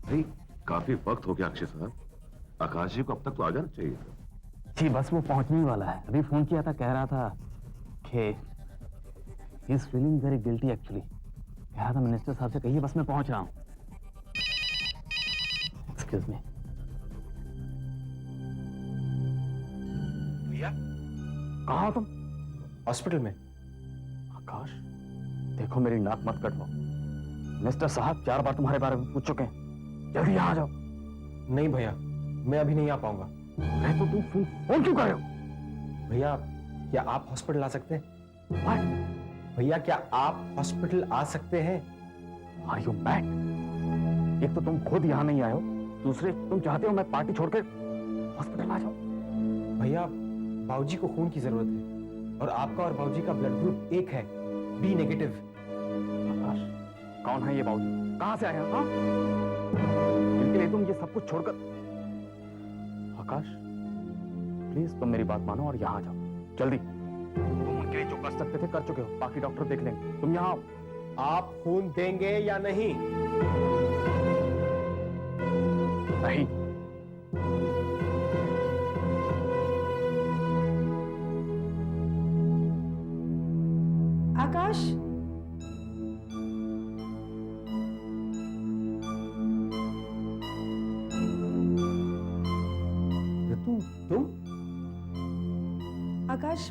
भाई काफी वक्त हो गया अक्षय साहब। आकाश जी को अब तक तो आ जाना चाहिए था। जी बस वो पहुंचने ही वाला है। अभी फोन किया था, कह रहा था कि he is feeling very guilty actually. कह रहा था मिनिस्टर साहब से कहिए बस मैं पहुंच रहा हूँ। Excuse me. भैया कहाँ हो तुम? हॉस्पिटल में। आकाश देखो मेरी नाक मत कटवाओ। मिनिस्टर साहब 4 बार तुम्हारे बारे में पूछ चुके हैं। जल्दी यहाँ आ जाओ। नहीं भैया, मैं अभी नहीं आ पाऊंगा। अरे तो तुम फोन क्यों कर रहे हो? भैया क्या आप हॉस्पिटल आ सकते हैं? What? भैया क्या आप हॉस्पिटल आ सकते हैं? Are you mad? एक तो तुम खुद यहाँ नहीं आए हो, दूसरे तुम चाहते हो मैं पार्टी छोड़कर हॉस्पिटल आ जाऊं। भैया बाबूजी को खून की जरूरत है और आपका और बाबूजी का ब्लड ग्रुप एक है, बी नेगेटिव। आकाश कौन है ये बाबूजी? कहाँ से आए हैं? हाँ? इनके लिए तुम ये सब कुछ छोड़कर। आकाश प्लीज तुम मेरी बात मानो और यहाँ आ जाओ जल्दी। तुम उनके लिए जो कर सकते थे कर चुके हो, बाकी डॉक्टर देख लेंगे। तुम यहाँ आओ। आप खून देंगे या नहीं? नहीं। आकाश ऋतु तुम? आकाश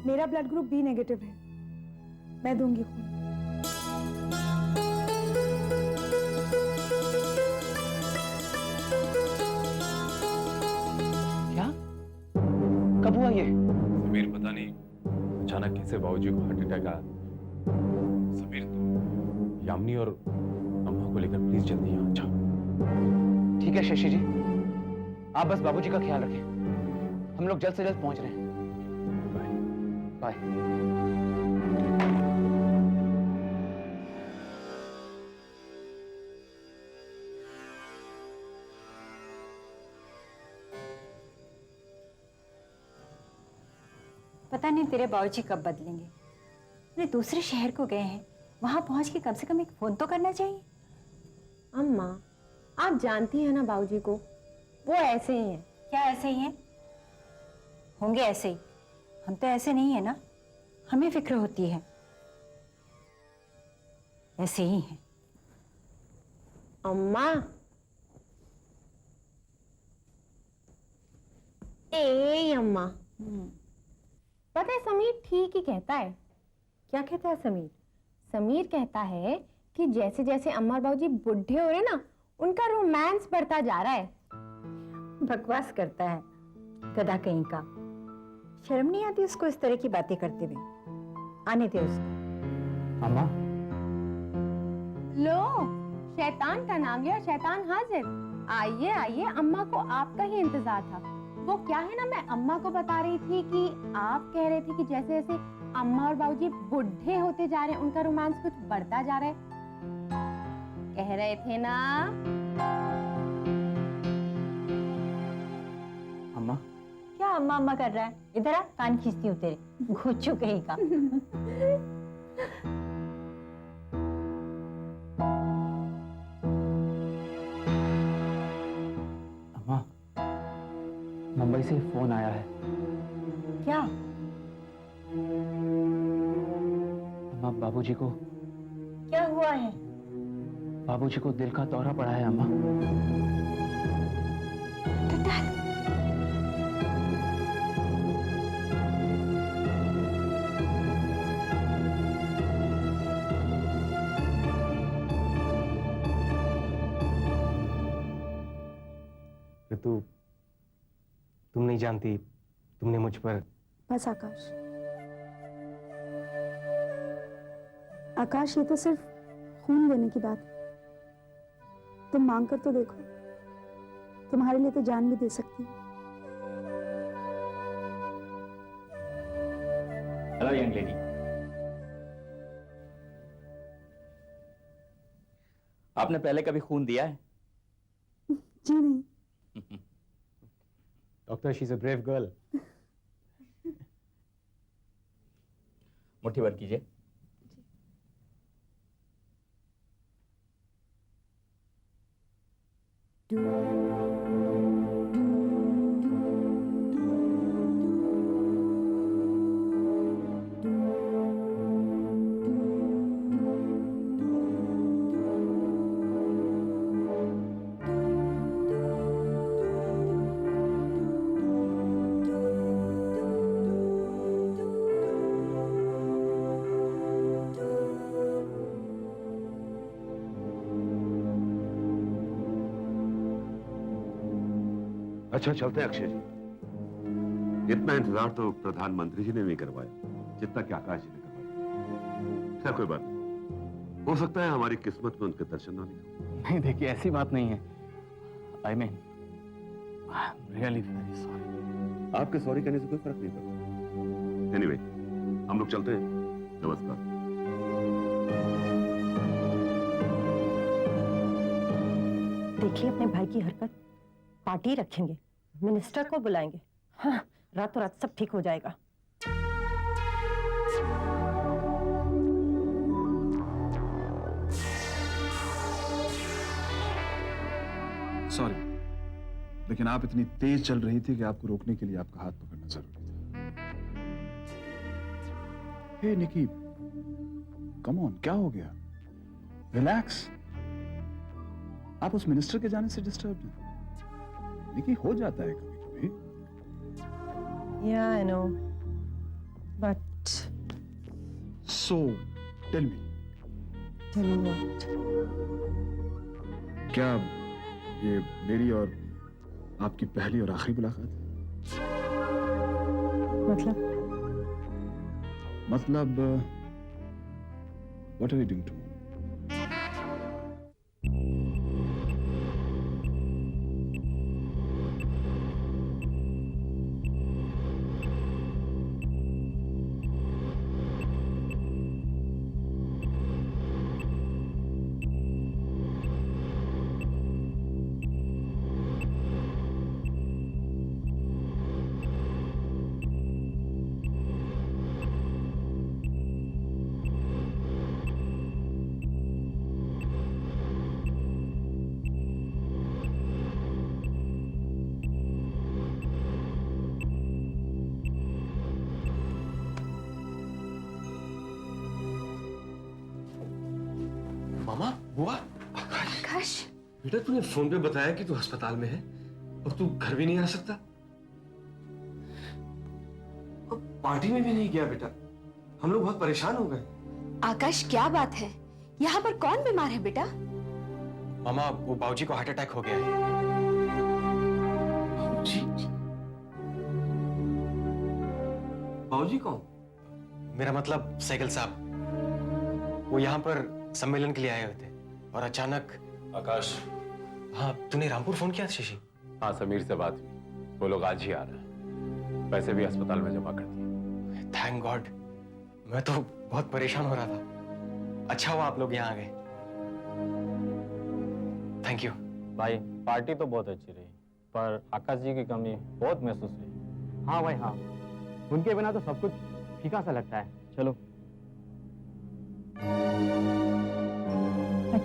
मेरा ब्लड ग्रुप बी नेगेटिव है, मैं दूंगी खून। क्या? कब हुआ ये? समीर पता नहीं अचानक कैसे बाबूजी को हार्ट अटैक आया। समीर तुम यामिनी और अम्मा को लेकर प्लीज जल्दी यहाँ जाओ। ठीक है शशि जी, आप बस बाबूजी का ख्याल रखें। हम लोग जल्द से जल्द पहुंच रहे हैं। Bye bye. पता नहीं तेरे बाबूजी कब बदलेंगे। अरे दूसरे शहर को गए हैं, वहां पहुंच के कम से कम एक फोन तो करना चाहिए। अम्मा आप जानती हैं ना बाबूजी को, वो ऐसे ही हैं। क्या ऐसे ही हैं? होंगे ऐसे ही। हम तो ऐसे नहीं है ना, हमें फिक्र होती है। ऐसे ही हैं। अम्मा ए अम्मा, पता है समीर ठीक ही कहता है। क्या कहता है समीर? समीर कहता है कि जैसे जैसे अम्मा और बाबूजी बुढ़े हो रहे ना, उनका रोमांस बढ़ता जा रहा है। बकवास करता है गधा कहीं का। शर्म नहीं आती उसको इस तरह की बातें करते हुए? आने दे उसको। अम्मा लो शैतान का नाम लिया, शैतान हाजिर। आइए आइए, अम्मा को आपका ही इंतजार था। वो क्या है ना, मैं अम्मा को बता रही थी कि आप कह रहे थे कि जैसे जैसे अम्मा और बाबूजी बुढ़े होते जा रहे हैं, उनका रोमांस कुछ बढ़ता जा रहा है। कह रहे थे ना? अम्मा क्या अम्मा अम्मा कर रहा है? इधर आ, कान खींचती हूँ तेरे घोचू कहीं का। अम्मा मुंबई से फोन आया है। क्या? अम्मा बाबूजी को क्या हुआ है? बाबूजी को दिल का दौरा पड़ा है अम्मा। ऋतु तुम नहीं जानती, तुमने मुझ पर। बस आकाश, आकाश ये तो सिर्फ खून देने की बात है। तुम मांग कर तो देखो, तुम्हारे लिए तो जान भी दे सकती हूँ। Hello young lady. आपने पहले कभी खून दिया है? जी नहीं। Doctor she is a brave girl. मुट्ठी भर कीजिए। अच्छा चलते हैं अक्षय जी। इतना इंतजार तो प्रधानमंत्री जी ने नहीं करवाया जितना कि आकाश जी ने करवाया। खैर कोई बात नहीं, हो सकता है हमारी किस्मत में उनके दर्शन ना निकले। नहीं देखिए, ऐसी बात नहीं है। I mean really very sorry. आपके सॉरी कहने से कोई फर्क नहीं पड़ता। एनीवे, हम लोग चलते हैं। नमस्कार। देखिए अपने भाई की हरकत, पार्टी रखेंगे, मिनिस्टर को बुलाएंगे, हाँ रातों रात सब ठीक हो जाएगा। सॉरी, लेकिन आप इतनी तेज चल रही थी कि आपको रोकने के लिए आपका हाथ पकड़ना जरूरी था। हे निकी, कम ऑन, क्या हो गया? रिलैक्स। आप उस मिनिस्टर के जाने से डिस्टर्ब नहीं। निकी, हो जाता है कभी कभी। Yeah I know, but so tell me, क्या ये मेरी और आपकी पहली और आखिरी मुलाकात है? मतलब what are you doing tomorrow? मामा, बुआ, आकाश, बेटा तूने फोन पे बताया कि तू अस्पताल में है और तू घर भी नहीं आ सकता। और पार्टी में भी नहीं गया बेटा। हम लोग बहुत परेशान हो गए। आकाश क्या बात है? यहाँ पर कौन बीमार है बेटा? मामा, वो बाबूजी को हार्ट अटैक हो गया है। बाबूजी? बाबूजी कौन? मेरा मतलब साइकिल साहब। वो यहाँ पर सम्मेलन के लिए आए हुए थे और अचानक। आकाश। हाँ, तूने रामपुर फोन किया था शशि? हाँ, समीर से बात हुई, वो लोग आज ही आ रहे हैं। पैसे भी अस्पताल में जमा कर दिए। थैंक गॉड, मैं तो बहुत परेशान हो रहा था। अच्छा हुआ आप लोग यहाँ आ गए। Thank you. भाई पार्टी तो बहुत अच्छी रही, पर आकाश जी की कमी बहुत महसूस हुई। हाँ भाई हाँ, उनके बिना तो सब कुछ फीका सा लगता है। चलो।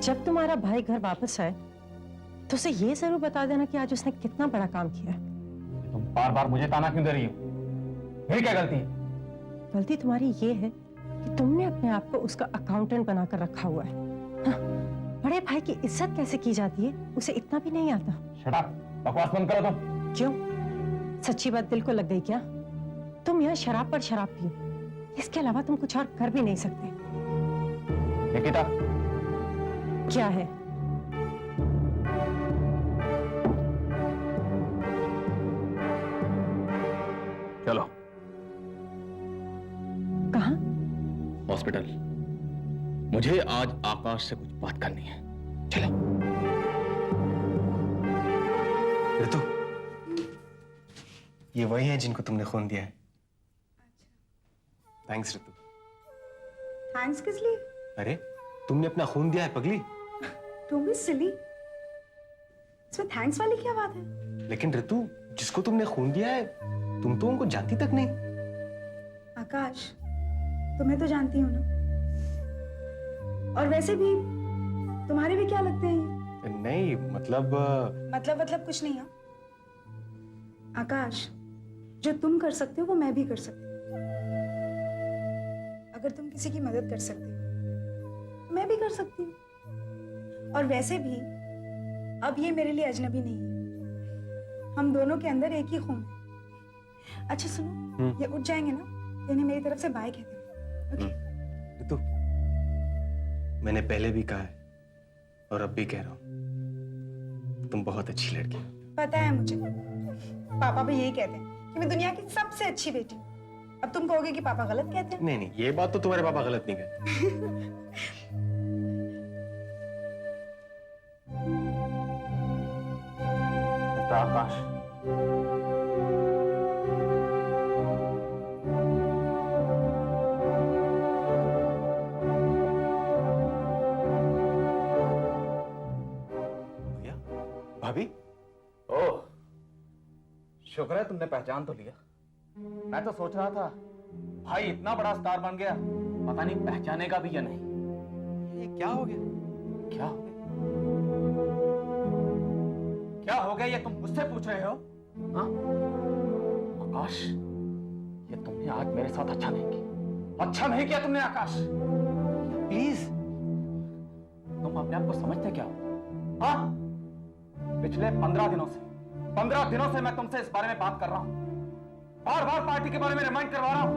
जब तुम्हारा भाई घर वापस आए तो उसे ये जरूर बता देना कि आज उसने कितना बड़ा काम किया है। तुम बार बार मुझे ताना क्यों दे रही हो? मेरी क्या गलती है? गलती तुम्हारी ये है कि तुमने अपने आप को उसका अकाउंटेंट बनाकर रखा हुआ है। हाँ, बड़े भाई की इज्जत कैसे की जाती है उसे इतना भी नहीं आता। शट अप, बकवास बंद करो तुम। क्यों? सच्ची बात दिल को लग गई क्या? तुम यहाँ शराब पर शराब पियो, इसके अलावा तुम कुछ और कर भी नहीं सकते। निकिता, क्या है? चलो। कहाँ? हॉस्पिटल। मुझे आज आकाश से कुछ बात करनी है। चलो। ऋतु, ये वही हैं जिनको तुमने खून दिया है। थैंक्स ऋतु। थैंक्स किस लिए? अरे तुमने अपना खून दिया है पगली। तुम भी सिली। इसमें थैंक्स वाली क्या बात है? लेकिन ऋतु, जिसको तुमने खून दिया है तुम तो उनको जानती तक नहीं। आकाश, तुम्हें तो जानती हूँ ना। और वैसे भी तुम्हारे भी क्या लगते हैं ये? नहीं मतलब मतलब कुछ नहीं है। आकाश, जो तुम कर सकते हो वो मैं भी कर सकती हूँ। अगर तुम किसी की मदद कर सकते हो तो मैं भी कर सकती हूँ। और वैसे भी अब ये मेरे लिए अजनबी नहीं है। हम दोनों के अंदर एक ही खून है। अच्छा सुनो, ये उठ जाएंगे ना तो इन्हें मेरी तरफ से बाय कहते हैं। ओके? ऋतु, मैंने पहले भी कहा है और अब भी कह रहा हूँ, तुम बहुत अच्छी लड़की हो। पता है मुझे, पापा भी यही कहते हैं कि मैं दुनिया की सबसे अच्छी बेटी हूँ। अब तुम कहोगे कि पापा गलत कहते हैं। नहीं नहीं, ये बात तो तुम्हारे पापा गलत नहीं कहते। मिस्टर आकाश, भैया, भाभी, ओह, शुक्र है तुमने पहचान तो लिया। मैं तो सोच रहा था भाई इतना बड़ा स्टार बन गया, पता नहीं पहचानेगा भी या नहीं। ये क्या हो गया? क्या हो गया? क्या हो गया ये तुम मुझसे पूछ रहे हो? हाँ? आकाश, ये तुमने आज मेरे साथ अच्छा नहीं किया। अच्छा नहीं किया तुमने आकाश। प्लीज, तुम अपने आप को समझते क्या हो? हाँ? पिछले 15 दिनों से मैं तुमसे इस बारे में बात कर रहा हूं। बार बार पार्टी के बारे में रिमाइंड करवा रहा हूं।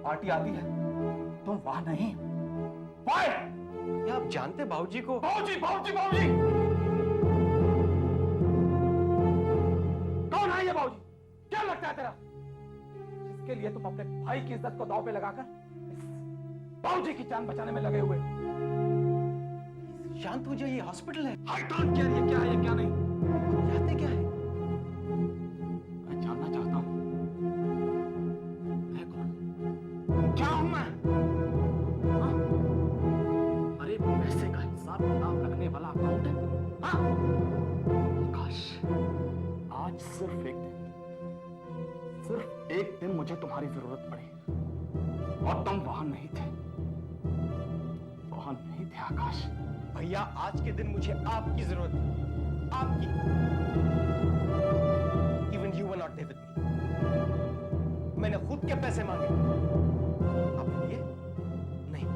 पार्टी आती है, तुम वहां नहीं। Why? क्या आप जानते बाबूजी को? बाबूजी, बाबूजी, बाबूजी! कौन है ये बाबूजी? क्या लगता है तेरा? जिसके लिए तुम अपने भाई की इज्जत को दांव पे लगाकर इस बाबूजी की जान बचाने में लगे हुए। शांत हो जाइए, ये हॉस्पिटल है। I don't care ये क्या है ये क्या नहीं। जानते क्या है? मैं जानना चाहता हूं मैं कौन? क्या हूं मैं? हाँ? अरे पैसे का हिसाब किताब रखने वाला अकाउंटेंट। हाँ? आकाश, आज सिर्फ एक दिन मुझे तुम्हारी जरूरत पड़ी और तुम वहां नहीं थे। वहां नहीं थे आकाश। भैया, आज के दिन मुझे आपकी जरूरत है, आपकी। Even you were not there with me. मैंने खुद के पैसे मांगे, आपने दिए? नहीं।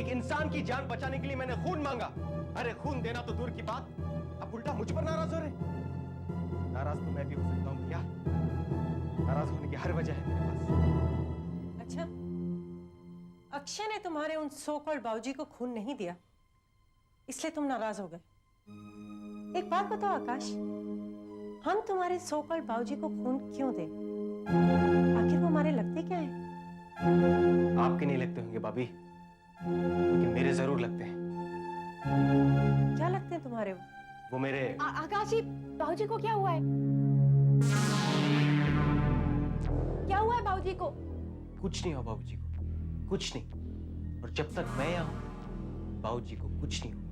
एक इंसान की जान बचाने के लिए मैंने खून मांगा। अरे खून देना तो दूर की बात, अब उल्टा मुझ पर नाराज हो रहे। नाराज तो मैं भी हो सकता हूँ भैया, नाराज होने की हर वजह है मेरे पास। अच्छा, अक्षय ने तुम्हारे उन सो कॉल्ड बाबूजी को खून नहीं दिया, इसलिए तुम नाराज हो गए। एक बात बताओ आकाश, हम तुम्हारे सो कॉल्ड बाबूजी को खून क्यों दें? आखिर वो हमारे लगते क्या हैं? आपके नहीं लगते होंगे भाभी, लेकिन मेरे जरूर लगते हैं। क्या लगते हैं तुम्हारे वो मेरे आकाश जी, बाबूजी को क्या हुआ है? क्या हुआ है बाबूजी को? कुछ नहीं हुआ बाबूजी को, कुछ नहीं। और जब तक मैं यहाँ हूं, बाबूजी को कुछ नहीं हुआ।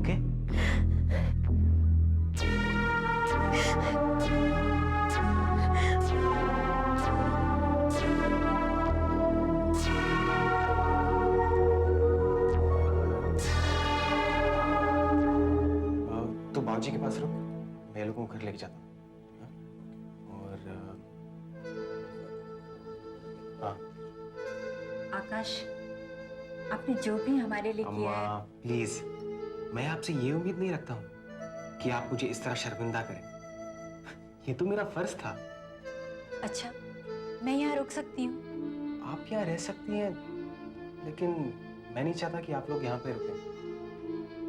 ओके? तो बाबूजी के पास रुक, मैं लोगों को घर लेके जाता हूँ। और हाँ आकाश, आपने जो भी हमारे लिए किया अम्मा है, प्लीज, मैं आपसे ये उम्मीद नहीं रखता हूँ कि आप मुझे इस तरह शर्मिंदा करें। ये तो मेरा फर्ज था। अच्छा, मैं यहाँ रुक सकती हूँ? आप यहाँ रह सकती हैं, लेकिन मैं नहीं चाहता कि आप लोग यहाँ पे रुकें,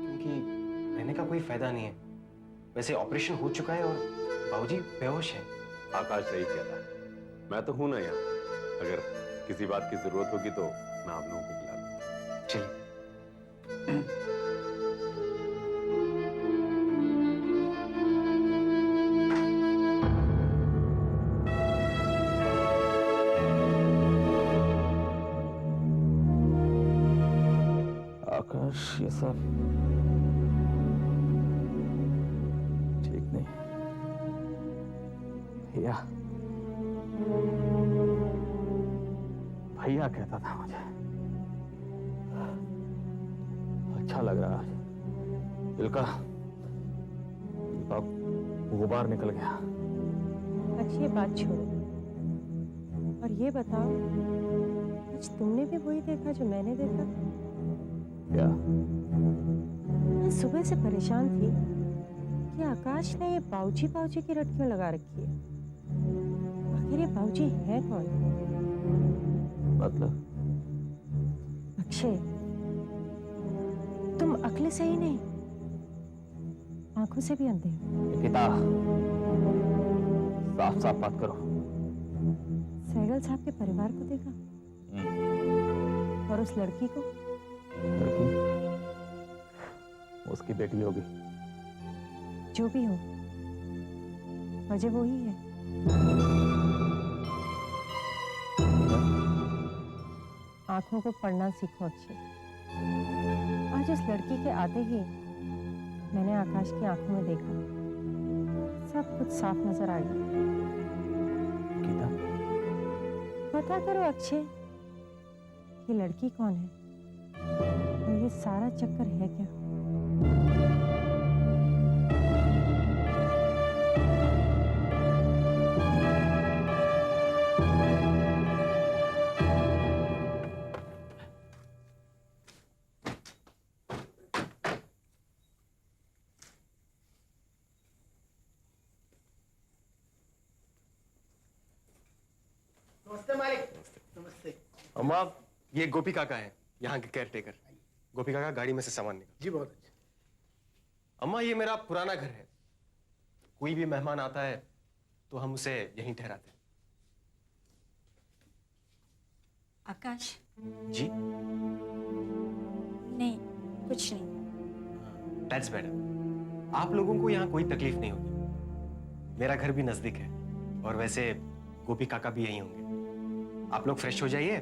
क्योंकि रहने का कोई फायदा नहीं है। वैसे ऑपरेशन हो चुका है और बाबूजी बेहोश हैं। आकाश सही कह रहा है, मैं तो हूं ना यहाँ। अगर किसी बात की जरूरत होगी तो मैं आप लोगों को बुला लूंगा। चलिए। आकाश, ये सब ठीक नहीं। भैया भैया कहता था मुझे, अच्छा लग रहा है। दिल का गुबार निकल गया। अच्छी बात छोड़ो और ये बताओ, आज तुमने भी वही देखा जो मैंने देखा? क्या? मैं सुबह से परेशान थी कि आकाश ने ये बाबूजी बाबूजी की रट क्यों लगा रखी है। आखिर ये बाबूजी है कौन? मतलब? अक्षय, तुम अक्ल से ही नहीं, आंखों से भी अंधे हो। निकिता, साफ साफ बात करो। सहगल साहब के परिवार को देखा और उस लड़की को। लड़की उसकी बेटी होगी। जो भी हो, वजह वही है। आंखों को पढ़ना सीखो अक्षय। आज उस लड़की के आते ही मैंने आकाश की आंखों में देखा, सब कुछ साफ नजर आ गया। गीता, पता करो अक्षय, ये लड़की कौन है और ये सारा चक्कर है क्या। नमस्ते मालिक। नमस्ते। अम्मा, ये गोपी काका है, यहाँ के केयर टेकर। गोपी काका गाड़ी में से सामान निकाल। जी बहुत अच्छा। अम्मा, ये मेरा पुराना घर है। कोई भी मेहमान आता है तो हम उसे यहीं ठहराते हैं। आकाश, जी? नहीं, कुछ नहीं। That's better. आप लोगों को यहाँ कोई तकलीफ नहीं होगी। मेरा घर भी नजदीक है और वैसे गोपी काका भी यहीं होंगे। आप लोग फ्रेश हो जाइए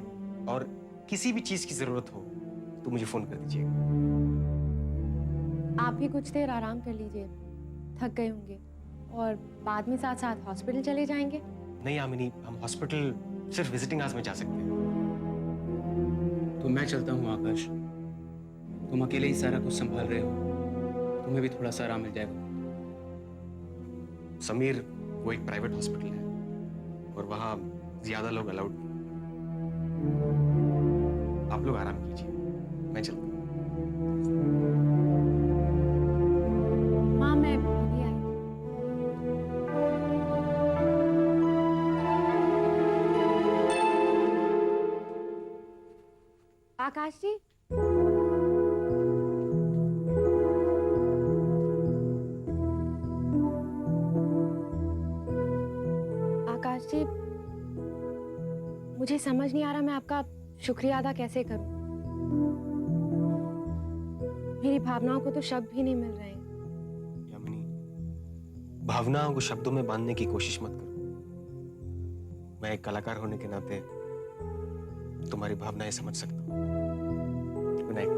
और किसी भी चीज की जरूरत हो तो मुझे फोन कर दीजिएगा। आप भी कुछ देर आराम कर लीजिए, थक गए होंगे, और बाद में साथ साथ हॉस्पिटल चले जाएंगे। नहीं यामिनी, हम हॉस्पिटल सिर्फ विजिटिंग आवर्स में जा सकते हैं। तो मैं चलता हूँ आकाश, तुम अकेले ही सारा कुछ संभाल रहे हो, तुम्हें भी थोड़ा सा आराम मिल जाएगा। समीर, वो एक प्राइवेट हॉस्पिटल है और वहाँ ज्यादा लोग अलाउड नहीं। आप लोग आराम कीजिए, मैं चलता हूँ। माँ, मैं अभी आई। आकाश जी, आकाश जी, मुझे समझ नहीं आ रहा मैं आपका शुक्रिया अदा कैसे करूं। मेरी भावनाओं को तो शब्द भी नहीं मिल रहे हैं। यामिनी, भावनाओं को शब्दों में बांधने की कोशिश मत करो। मैं एक कलाकार होने के नाते तुम्हारी भावनाएं समझ सकता हूँ। Good night.